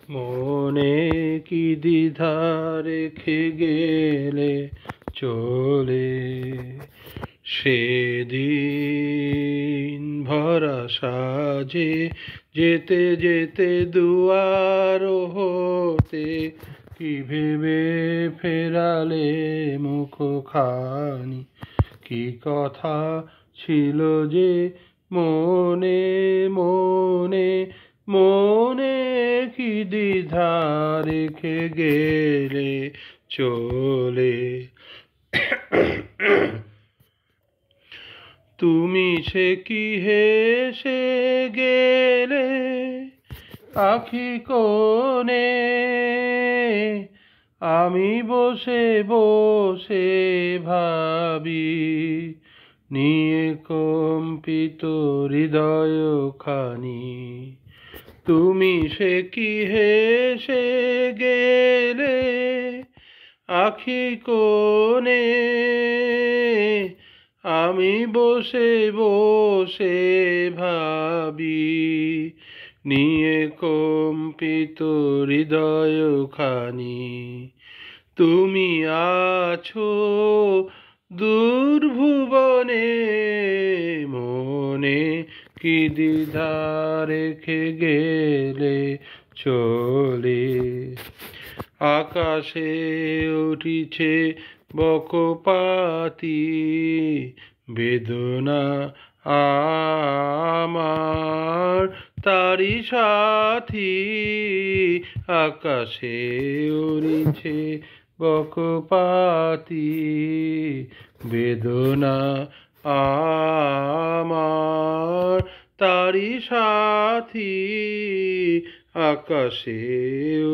মনে কি দ্বিধা রেখে গেলে চলে, সেদিন ভরা সাজে যেতে যেতে দুয়ার হতে কি ভেবে ফেরালে মুখখানি, কি কথা ছিল যে মনে মনে মনে কি দ্বিধা রেখে গেলে চলে। তুমি সে কি হেসে গেলে আখি কোণে, আমি বসে বসে ভাবি নিয়ে কম্পিত হৃদয় খানি। তুমি সে কি হেসে গেলে আখি কোণে, আমি বসে বসে ভাবি নিয়ে কম্পিত হৃদয় খানি। তুমি আছো দূর ভুবনে, মনে কি দ্বিধা রেখে গেলে চলে। আকাশে উঠিছে বকপাতি বেদনা আমার তারি সাথী, আকাশে উড়িছে বকপাতি বেদনা আমার তারি সাথী, আকাশে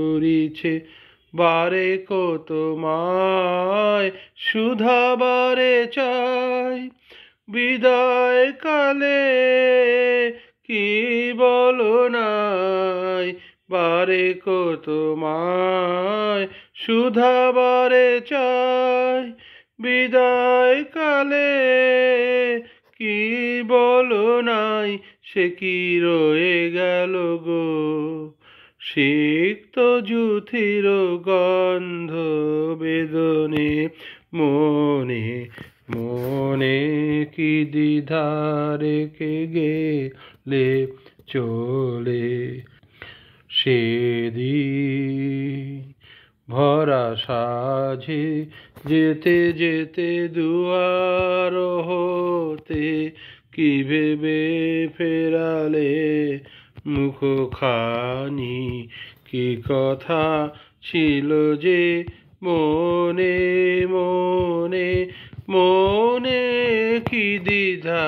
উড়িছে বারে কত মায় শুধাবারে চাই, বিদায় কালে কি বলো নাই, বারে কত মায় শুধাবারে চাই, বিদায় কালে কি বলো নাই, সে কি রয়ে গেল গো সিক্ত জুথির গন্ধ বেদনে, মনে মনে কি দ্বিধা রেখে গেলে চলে। সেদিন ভরা সাজে যেতে যেতে দুয়ার হতে কি ভেবে ফেরালে মুখখানি, কি কথা ছিল যে মনে মনে মনে কি দ্বিধা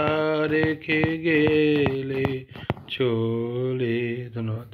রেখে গেলে চলে। ধন্যবাদ।